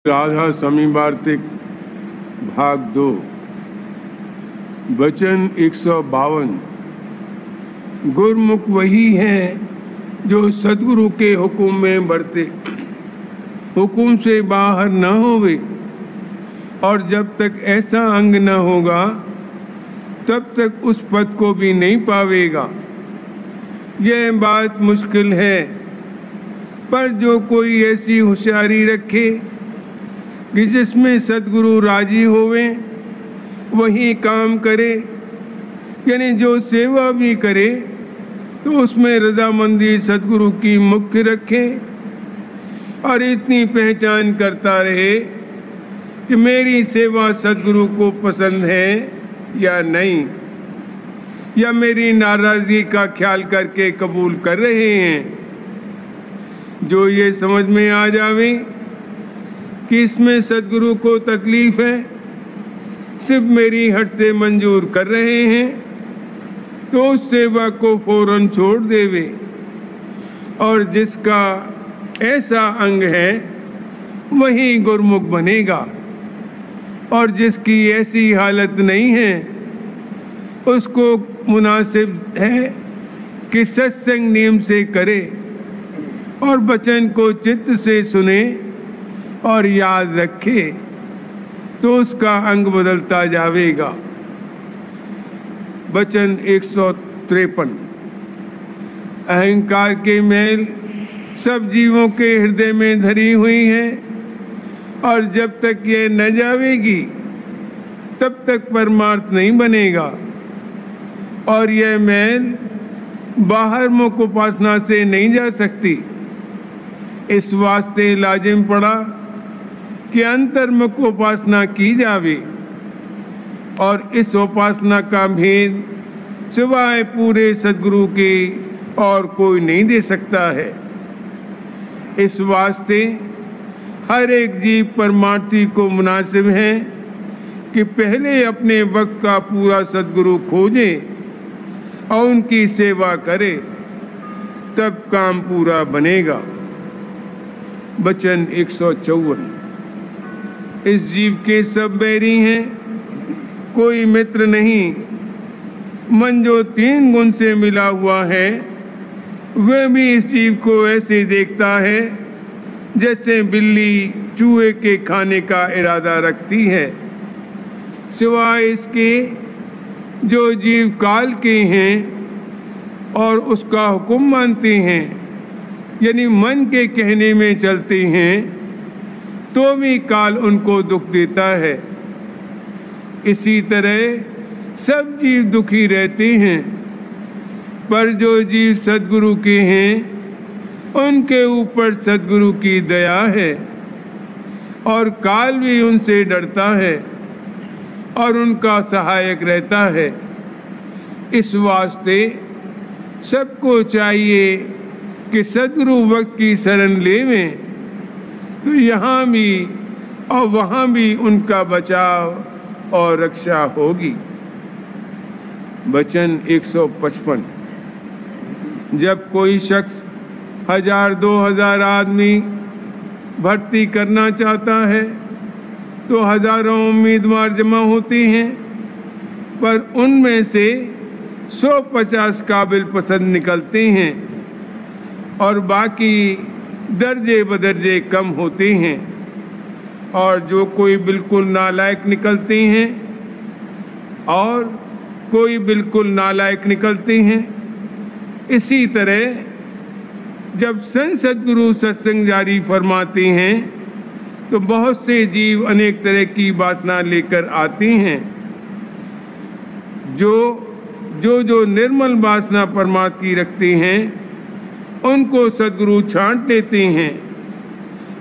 राधा स्वामी वार्तिक भाग 2 वचन 152। गुरमुख वही है जो सदगुरु के हुक्म में बढ़ते, हुक्म से बाहर न होवे, और जब तक ऐसा अंग न होगा तब तक उस पद को भी नहीं पावेगा। यह बात मुश्किल है, पर जो कोई ऐसी होशियारी रखे कि जिसमें सदगुरु राजी होवे वही काम करे, यानी जो सेवा भी करे तो उसमें रजामंदी सदगुरु की मुख्य रखे और इतनी पहचान करता रहे कि मेरी सेवा सदगुरु को पसंद है या नहीं, या मेरी नाराजगी का ख्याल करके कबूल कर रहे हैं। जो ये समझ में आ जावे कि इसमें सदगुरु को तकलीफ है, सिर्फ मेरी हट से मंजूर कर रहे हैं, तो उस सेवा को फौरन छोड़ देवे। और जिसका ऐसा अंग है वही गुरमुख बनेगा, और जिसकी ऐसी हालत नहीं है उसको मुनासिब है कि सत्संग नियम से करे और वचन को चित्त से सुने और याद रखे, तो उसका अंग बदलता जाएगा। वचन 153। अहंकार के मैल सब जीवों के हृदय में धरी हुई है, और जब तक यह न जावेगी तब तक परमार्थ नहीं बनेगा। और यह मैल बाहर मुख उपासना से नहीं जा सकती। इस वास्ते लाजिम पड़ा कि अंतर्मुख उपासना की जावे, और इस उपासना का भेद सिवाय पूरे सदगुरु के और कोई नहीं दे सकता है। इस वास्ते हर एक जीव परमार्थी को मुनासिब है कि पहले अपने वक्त का पूरा सदगुरु खोजे और उनकी सेवा करे, तब काम पूरा बनेगा। वचन 154। इस जीव के सब बैरी हैं, कोई मित्र नहीं। मन जो 3 गुण से मिला हुआ है वह भी इस जीव को ऐसे देखता है जैसे बिल्ली चूहे के खाने का इरादा रखती है। सिवाय इसके जो जीव काल के हैं और उसका हुक्म मानते हैं, यानी मन के कहने में चलते हैं, तो भी काल उनको दुख देता है। इसी तरह सब जीव दुखी रहते हैं, पर जो जीव सदगुरु के हैं उनके ऊपर सदगुरु की दया है, और काल भी उनसे डरता है और उनका सहायक रहता है। इस वास्ते सबको चाहिए कि सदगुरु वक्त की शरण लेवें, तो यहाँ भी और वहाँ भी उनका बचाव और रक्षा होगी। वचन 155। जब कोई शख्स 1000-2000 आदमी भर्ती करना चाहता है तो हजारों उम्मीदवार जमा होते हैं, पर उनमें से 150 काबिल पसंद निकलते हैं और बाकी दर्जे बदर्जे कम होते हैं, और जो कोई बिल्कुल नालायक निकलते हैं और कोई बिल्कुल नालायक निकलते हैं। इसी तरह जब संत सदगुरु सत्संग जारी फरमाते हैं तो बहुत से जीव अनेक तरह की वासना लेकर आते हैं। जो निर्मल वासना परमात्मा की रखते हैं उनको सदगुरु छांट लेते हैं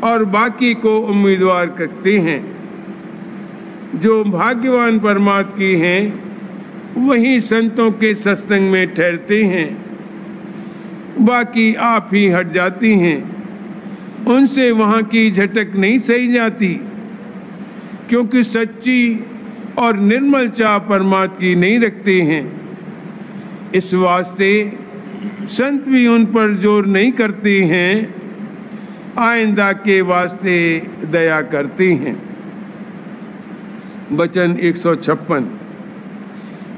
और बाकी को उम्मीदवार करते हैं। जो भाग्यवान परमात्मा की हैं वही संतों के सत्संग में ठहरते हैं, बाकी आप ही हट जाती हैं। उनसे वहाँ की झटक नहीं सही जाती, क्योंकि सच्ची और निर्मल चाह परमात्मा की नहीं रखते हैं। इस वास्ते संत भी उन पर जोर नहीं करते हैं आइंदा के वास्ते दया करती हैं। वचन 156।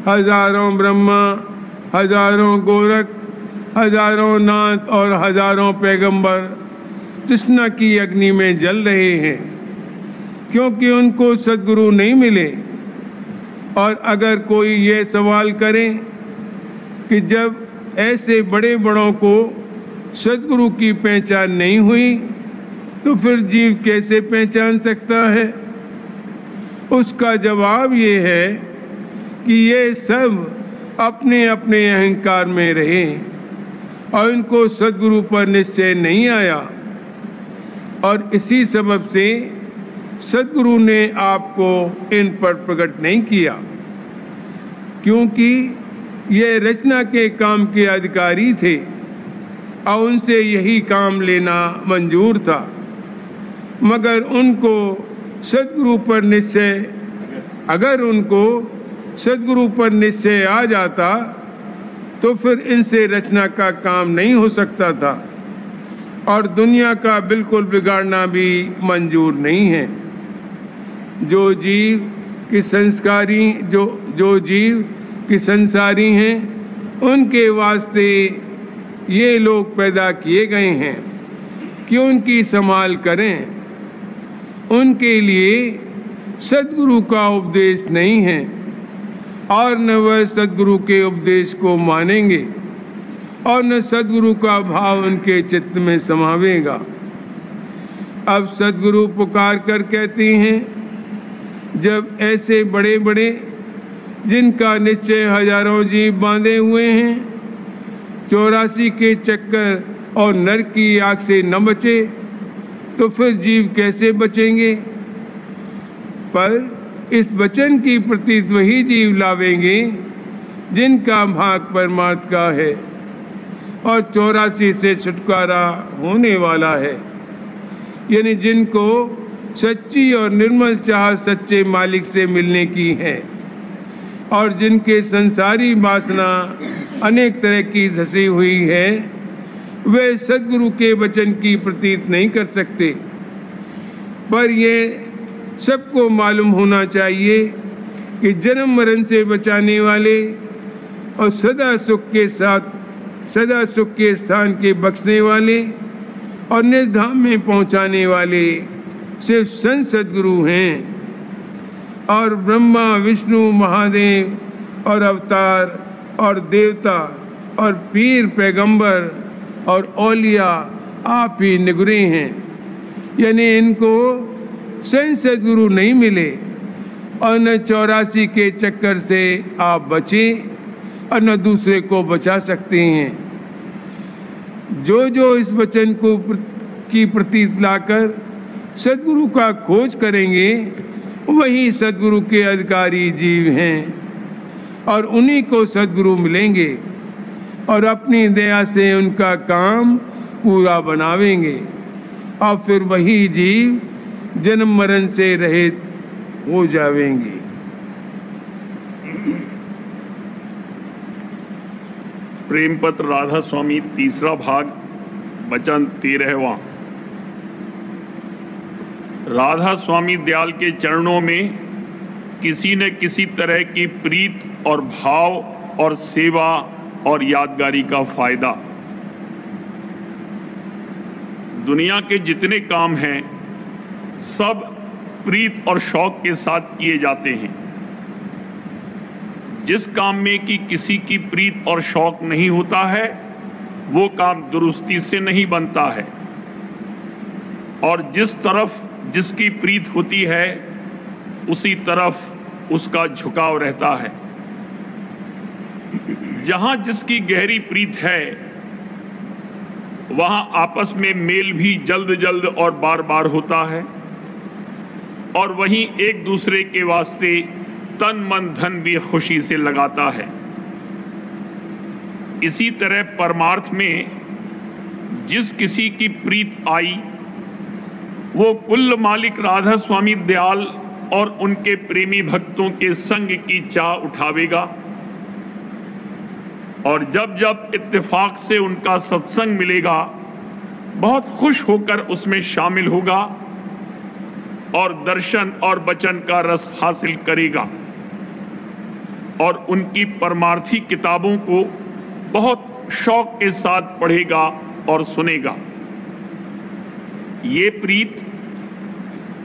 हजारों ब्रह्मा, हजारों गोरख, हजारों नाथ और हजारों पैगंबर तृष्णा की अग्नि में जल रहे हैं, क्योंकि उनको सद्गुरु नहीं मिले। और अगर कोई ये सवाल करे कि जब ऐसे बड़े बड़ों को सद्गुरु की पहचान नहीं हुई तो फिर जीव कैसे पहचान सकता है, उसका जवाब ये है कि ये सब अपने अपने अहंकार में रहे और इनको सद्गुरु पर निश्चय नहीं आया, और इसी सबब से सद्गुरु ने आपको इन पर प्रकट नहीं किया, क्योंकि ये रचना के काम के अधिकारी थे और उनसे यही काम लेना मंजूर था। मगर उनको सद्गुरु पर निश्चय, अगर उनको सद्गुरु पर निश्चय आ जाता तो फिर इनसे रचना का काम नहीं हो सकता था और दुनिया का बिल्कुल बिगाड़ना भी मंजूर नहीं है। जो जीव की संसारी हैं, उनके वास्ते ये लोग पैदा किए गए हैं कि उनकी संभाल करें। उनके लिए सद्गुरु का उपदेश नहीं है और न वह सद्गुरु के उपदेश को मानेंगे और न सद्गुरु का भाव उनके चित्त में समावेगा। अब सद्गुरु पुकार कर कहते हैं, जब ऐसे बड़े बड़े जिनका निश्चय हजारों जीव बांधे हुए हैं 84 के चक्कर और नर की आग से न बचे तो फिर जीव कैसे बचेंगे। पर इस वचन की प्रतीत वही जीव लावेंगे जिनका भाग परमात्मा का है और 84 से छुटकारा होने वाला है, यानी जिनको सच्ची और निर्मल चाह सच्चे मालिक से मिलने की है और जिनके संसारी वासना अनेक तरह की धसी हुई है, वे सद्गुरु के वचन की प्रतीत नहीं कर सकते। पर ये सबको मालूम होना चाहिए कि जन्म मरण से बचाने वाले और सदा सुख के स्थान के बख्शने वाले और निर्धाम में पहुंचाने वाले सिर्फ संत सद्गुरु हैं। और ब्रह्मा, विष्णु, महादेव और अवतार और देवता और पीर, पैगंबर और औलिया आप ही निगुरे हैं, यानी इनको संत सद्गुरु नहीं मिले और न 84 के चक्कर से आप बचे और न दूसरे को बचा सकते हैं। जो इस वचन को की प्रतीत लाकर सद्गुरु का खोज करेंगे वही सद्गुरु के अधिकारी जीव हैं और उन्हीं को सद्गुरु मिलेंगे और अपनी दया से उनका काम पूरा बनावेंगे और फिर वही जीव जन्म मरण से रहित हो जावेंगे। प्रेम पत्र राधा स्वामी, तीसरा भाग, वचन 13वां। राधा स्वामी दयाल के चरणों में किसी न किसी तरह की प्रीत और भाव और सेवा और यादगारी का फायदा। दुनिया के जितने काम हैं सब प्रीत और शौक के साथ किए जाते हैं। जिस काम में कि किसी की प्रीत और शौक नहीं होता है वो काम दुरुस्ती से नहीं बनता है, और जिस तरफ जिसकी प्रीत होती है उसी तरफ उसका झुकाव रहता है। जहां जिसकी गहरी प्रीत है वहां आपस में मेल भी जल्द जल्द और बार बार होता है, और वहीं एक दूसरे के वास्ते तन मन धन भी खुशी से लगाता है। इसी तरह परमार्थ में जिस किसी की प्रीत आई वो कुल मालिक राधा स्वामी दयाल और उनके प्रेमी भक्तों के संग की चाह उठावेगा, और जब जब इत्तेफाक से उनका सत्संग मिलेगा बहुत खुश होकर उसमें शामिल होगा और दर्शन और वचन का रस हासिल करेगा और उनकी परमार्थी किताबों को बहुत शौक के साथ पढ़ेगा और सुनेगा। ये प्रीत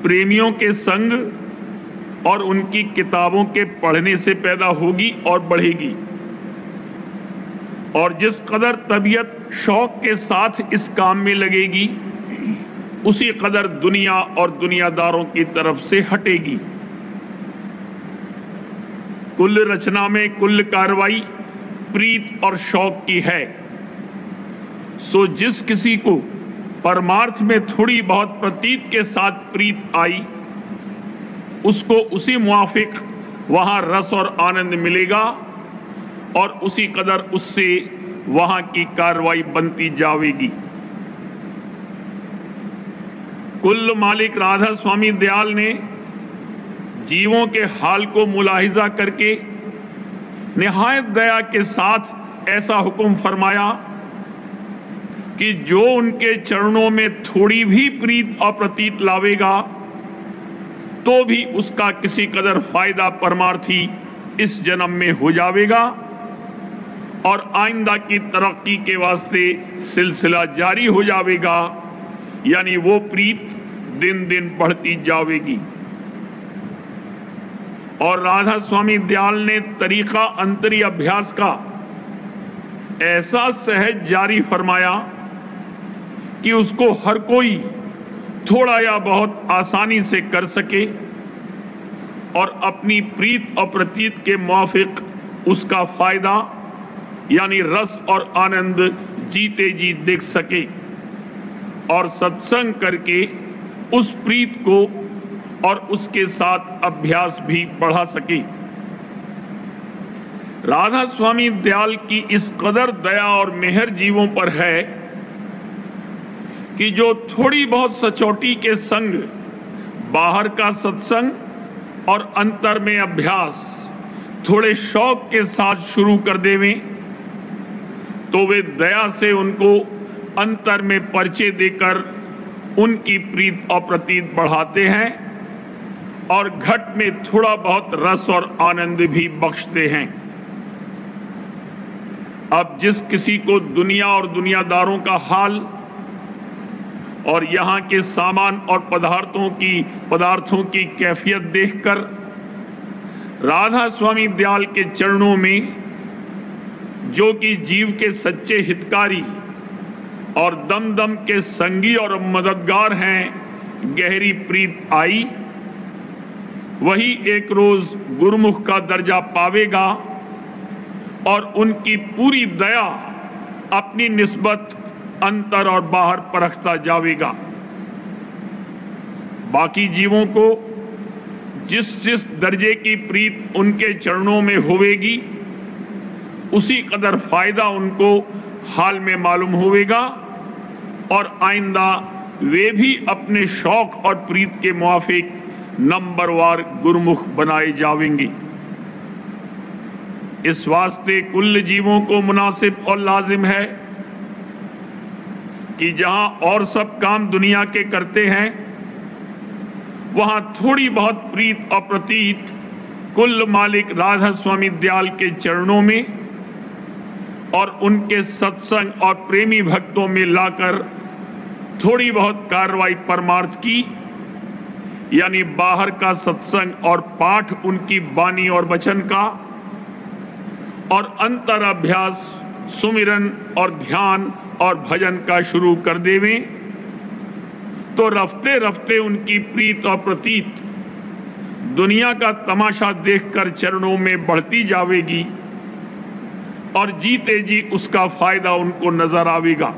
प्रेमियों के संग और उनकी किताबों के पढ़ने से पैदा होगी और बढ़ेगी, और जिस कदर तबीयत शौक के साथ इस काम में लगेगी उसी कदर दुनिया और दुनियादारों की तरफ से हटेगी। कुल रचना में कुल कार्रवाई प्रीत और शौक की है। सो जिस किसी को परमार्थ में थोड़ी बहुत प्रतीत के साथ प्रीत आई, उसको उसी मुआफिक वहां रस और आनंद मिलेगा और उसी कदर उससे वहां की कार्रवाई बनती जाएगी। कुल मालिक राधा स्वामी दयाल ने जीवों के हाल को मुलाहिजा करके निहायत दया के साथ ऐसा हुक्म फरमाया कि जो उनके चरणों में थोड़ी भी प्रीत और प्रतीत लावेगा तो भी उसका किसी कदर फायदा परमार्थी इस जन्म में हो जाएगा और आइंदा की तरक्की के वास्ते सिलसिला जारी हो जाएगा, यानी वो प्रीत दिन दिन बढ़ती जाएगी। और राधा स्वामी दयाल ने तरीका अंतरी अभ्यास का ऐसा सहज जारी फरमाया कि उसको हर कोई थोड़ा या बहुत आसानी से कर सके और अपनी प्रीत और प्रतीत के मुआफिक उसका फायदा यानी रस और आनंद जीते जी देख सके और सत्संग करके उस प्रीत को और उसके साथ अभ्यास भी बढ़ा सके। राधा स्वामी दयाल की इस कदर दया और मेहर जीवों पर है कि जो थोड़ी बहुत सचोटी के संग बाहर का सत्संग और अंतर में अभ्यास थोड़े शौक के साथ शुरू कर देवें तो वे दया से उनको अंतर में परिचय देकर उनकी प्रीत और प्रतीत बढ़ाते हैं और घट में थोड़ा बहुत रस और आनंद भी बख्शते हैं। अब जिस किसी को दुनिया और दुनियादारों का हाल और यहाँ के सामान और पदार्थों की कैफियत देखकर राधा स्वामी दयाल के चरणों में, जो कि जीव के सच्चे हितकारी और दम दम के संगी और मददगार हैं, गहरी प्रीत आई, वही एक रोज गुरुमुख का दर्जा पावेगा और उनकी पूरी दया अपनी निस्बत अंतर और बाहर परखता जाएगा। बाकी जीवों को जिस जिस दर्जे की प्रीत उनके चरणों में होवेगी उसी कदर फायदा उनको हाल में मालूम होवेगा और आइंदा वे भी अपने शौक और प्रीत के मुआफिक नंबरवार गुरुमुख बनाए जाएंगे। इस वास्ते कुल जीवों को मुनासिब और लाजिम है कि जहां और सब काम दुनिया के करते हैं वहां थोड़ी बहुत प्रीत और प्रतीत कुल मालिक राधा स्वामी दयाल के चरणों में और उनके सत्संग और प्रेमी भक्तों में लाकर थोड़ी बहुत कार्रवाई परमार्थ की, यानी बाहर का सत्संग और पाठ उनकी बानी और वचन का और अंतर अभ्यास सुमिरन और ध्यान और भजन का शुरू कर देवें तो रफ्ते रफ्ते उनकी प्रीत और प्रतीत दुनिया का तमाशा देखकर चरणों में बढ़ती जाएगी और जीते जी उसका फायदा उनको नजर आवेगा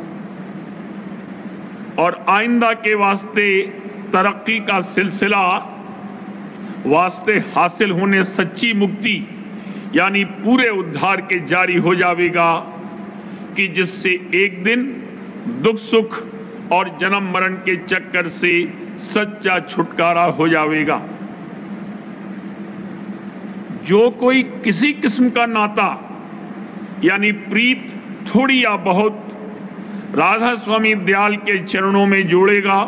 और आइंदा के वास्ते तरक्की का सिलसिला वास्ते हासिल होने सच्ची मुक्ति यानी पूरे उद्धार के जारी हो जाएगा कि जिससे एक दिन दुख सुख और जन्म मरण के चक्कर से सच्चा छुटकारा हो जाएगा। जो कोई किसी किस्म का नाता यानी प्रीत थोड़ी या बहुत राधा स्वामी दयाल के चरणों में जोड़ेगा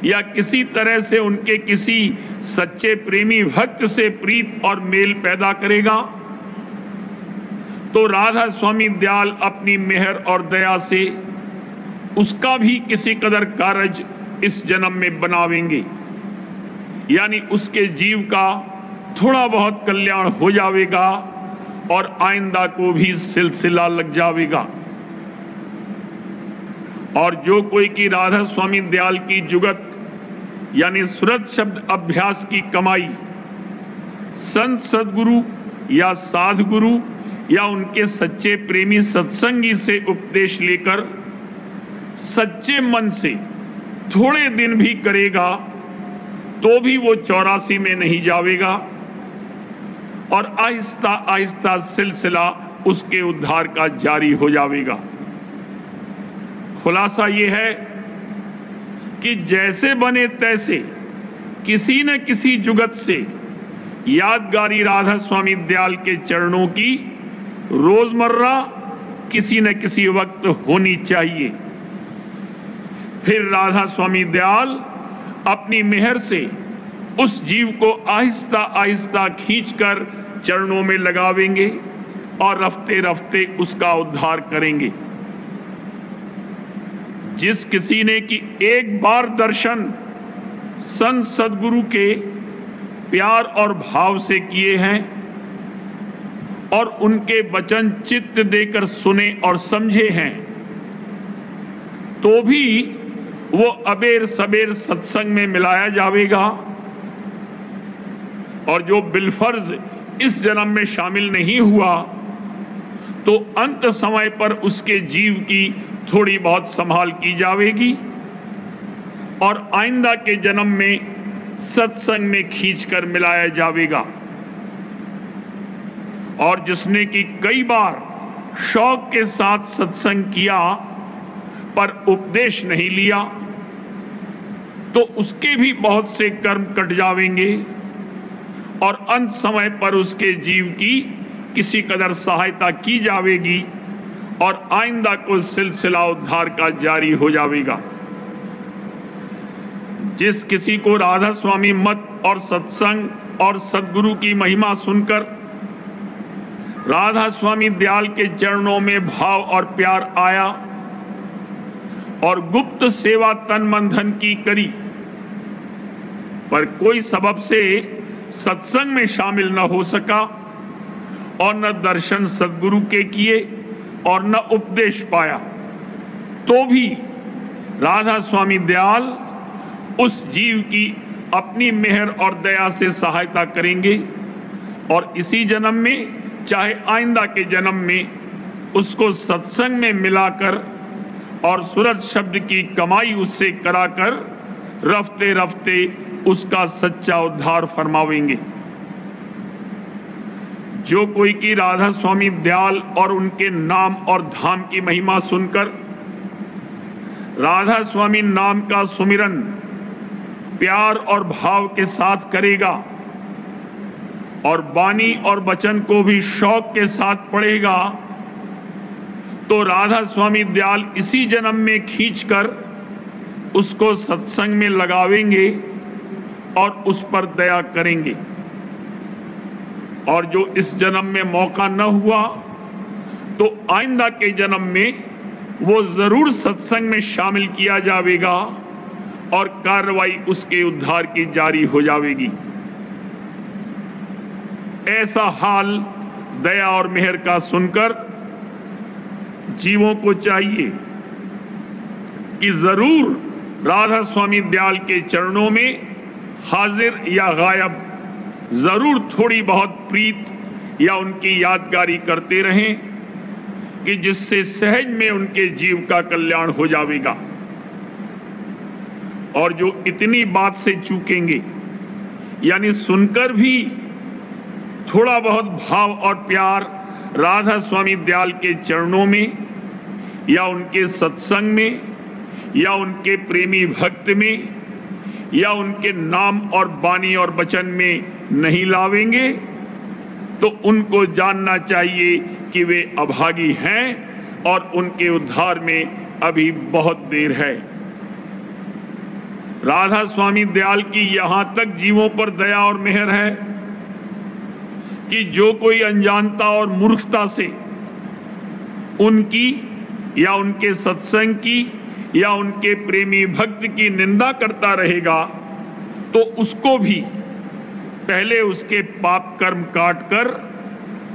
या किसी तरह से उनके किसी सच्चे प्रेमी भक्त से प्रीत और मेल पैदा करेगा, तो राधा स्वामी दयाल अपनी मेहर और दया से उसका भी किसी कदर कारज इस जन्म में बनावेंगे, यानी उसके जीव का थोड़ा बहुत कल्याण हो जाएगा और आइंदा को भी सिलसिला लग जाएगा। और जो कोई की राधा स्वामी दयाल की जुगत यानी सुरत शब्द अभ्यास की कमाई संत सदगुरु या साधगुरु या उनके सच्चे प्रेमी सत्संगी से उपदेश लेकर सच्चे मन से थोड़े दिन भी करेगा तो भी वो 84 में नहीं जाएगा और आहिस्ता आहिस्ता सिलसिला उसके उद्धार का जारी हो जाएगा। खुलासा ये है कि जैसे बने तैसे किसी न किसी जुगत से यादगारी राधा स्वामी दयाल के चरणों की रोजमर्रा किसी न किसी वक्त होनी चाहिए। फिर राधा स्वामी दयाल अपनी मेहर से उस जीव को आहिस्ता आहिस्ता खींचकर चरणों में लगावेंगे और रफ्ते रफ्ते उसका उद्धार करेंगे। जिस किसी ने कि एक बार दर्शन संत सदगुरु के प्यार और भाव से किए हैं और उनके वचन चित्त देकर सुने और समझे हैं, तो भी वो अबेर सबेर सत्संग में मिलाया जाएगा। और जो बिलफर्ज इस जन्म में शामिल नहीं हुआ तो अंत समय पर उसके जीव की थोड़ी बहुत संभाल की जाएगी और आइंदा के जन्म में सत्संग में खींचकर मिलाया जाएगा। और जिसने कि कई बार शौक के साथ सत्संग किया पर उपदेश नहीं लिया तो उसके भी बहुत से कर्म कट जाएंगे और अंत समय पर उसके जीव की किसी कदर सहायता की जाएगी और आइंदा को सिलसिला उद्धार का जारी हो जाएगा। जिस किसी को राधा स्वामी मत और सत्संग और सद्गुरु की महिमा सुनकर राधा स्वामी दयाल के चरणों में भाव और प्यार आया और गुप्त सेवा तन मन धन की करी, पर कोई सबब से सत्संग में शामिल न हो सका और न दर्शन सद्गुरु के किए और न उपदेश पाया, तो भी राधा स्वामी दयाल उस जीव की अपनी मेहर और दया से सहायता करेंगे और इसी जन्म में चाहे आइंदा के जन्म में उसको सत्संग में मिलाकर और सुरत शब्द की कमाई उससे कराकर रफ्ते रफ्ते उसका सच्चा उद्धार फरमावेंगे। जो कोई की राधा स्वामी दयाल और उनके नाम और धाम की महिमा सुनकर राधा स्वामी नाम का सुमिरन प्यार और भाव के साथ करेगा और वाणी और वचन को भी शौक के साथ पढ़ेगा, तो राधा स्वामी दयाल इसी जन्म में खींचकर उसको सत्संग में लगावेंगे और उस पर दया करेंगे। और जो इस जन्म में मौका न हुआ तो आइंदा के जन्म में वो जरूर सत्संग में शामिल किया जाएगा और कार्रवाई उसके उद्धार की जारी हो जाएगी। ऐसा हाल दया और मेहर का सुनकर जीवों को चाहिए कि जरूर राधा स्वामी दयाल के चरणों में हाजिर या गायब जरूर थोड़ी बहुत प्रीत या उनकी यादगारी करते रहें कि जिससे सहज में उनके जीव का कल्याण हो जाएगा। और जो इतनी बात से चूकेंगे यानी सुनकर भी थोड़ा बहुत भाव और प्यार राधा स्वामी दयाल के चरणों में या उनके सत्संग में या उनके प्रेमी भक्त में या उनके नाम और वाणी और वचन में नहीं लावेंगे, तो उनको जानना चाहिए कि वे अभागी हैं, और उनके उद्धार में अभी बहुत देर है। राधा स्वामी दयाल की यहां तक जीवों पर दया और मेहर है कि जो कोई अनजानता और मूर्खता से उनकी या उनके सत्संग की या उनके प्रेमी भक्त की निंदा करता रहेगा तो उसको भी पहले उसके पाप कर्म काटकर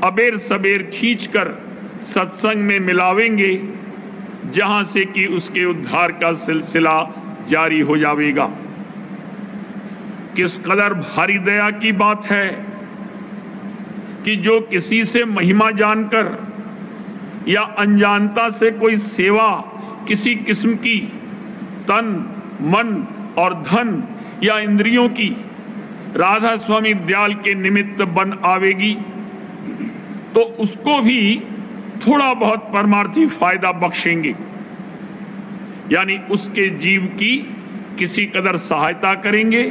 अबेर सबेर खींचकर सत्संग में मिलावेंगे, जहां से कि उसके उद्धार का सिलसिला जारी हो जाएगा। किस कदर भारी दया की बात है कि जो किसी से महिमा जानकर या अनजानता से कोई सेवा किसी किस्म की तन मन और धन या इंद्रियों की राधा स्वामी दयाल के निमित्त बन आवेगी तो उसको भी थोड़ा बहुत परमार्थी फायदा बख्शेंगे, यानी उसके जीव की किसी कदर सहायता करेंगे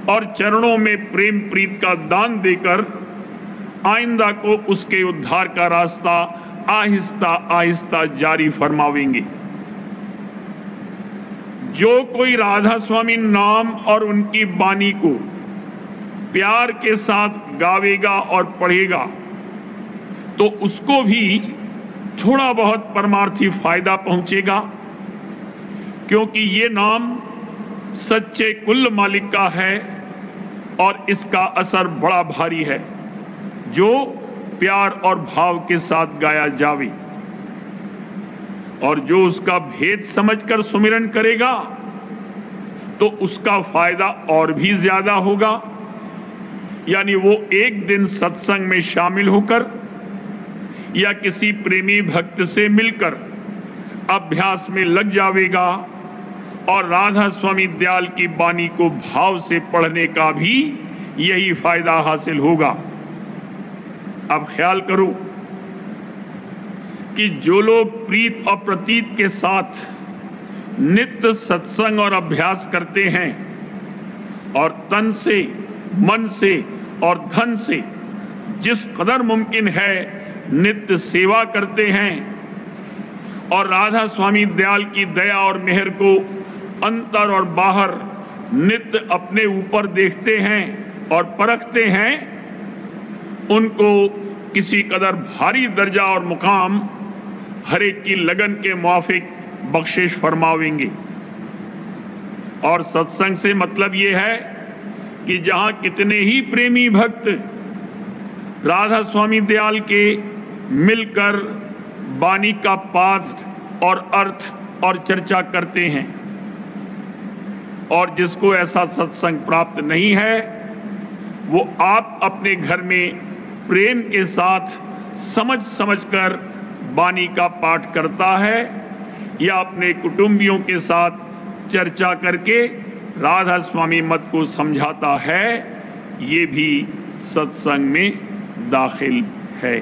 और चरणों में प्रेम प्रीत का दान देकर आइंदा को उसके उद्धार का रास्ता आहिस्ता आहिस्ता जारी फरमावेंगे। जो कोई राधा स्वामी नाम और उनकी बानी को प्यार के साथ गावेगा और पढ़ेगा तो उसको भी थोड़ा बहुत परमार्थी फायदा पहुंचेगा, क्योंकि ये नाम सच्चे कुल मालिक का है और इसका असर बड़ा भारी है जो प्यार और भाव के साथ गाया जावे। और जो उसका भेद समझकर सुमिरन करेगा तो उसका फायदा और भी ज्यादा होगा, यानी वो एक दिन सत्संग में शामिल होकर या किसी प्रेमी भक्त से मिलकर अभ्यास में लग जावेगा और राधा स्वामी दयाल की बानी को भाव से पढ़ने का भी यही फायदा हासिल होगा। अब ख्याल करो कि जो लोग प्रीत और प्रतीत के साथ नित्य सत्संग और अभ्यास करते हैं और तन से मन से और धन से जिस कदर मुमकिन है नित्य सेवा करते हैं और राधा स्वामी दयाल की दया और मेहर को अंतर और बाहर नित्य अपने ऊपर देखते हैं और परखते हैं, उनको किसी कदर भारी दर्जा और मुकाम हर एक की लगन के मुआफिक बख्शिश फरमावेंगे। और सत्संग से मतलब यह है कि जहां कितने ही प्रेमी भक्त राधा स्वामी दयाल के मिलकर बानी का पाठ और अर्थ और चर्चा करते हैं, और जिसको ऐसा सत्संग प्राप्त नहीं है वो आप अपने घर में प्रेम के साथ समझ समझकर बानी का पाठ करता है या अपने कुटुंबियों के साथ चर्चा करके राधा स्वामी मत को समझाता है, ये भी सत्संग में दाखिल है।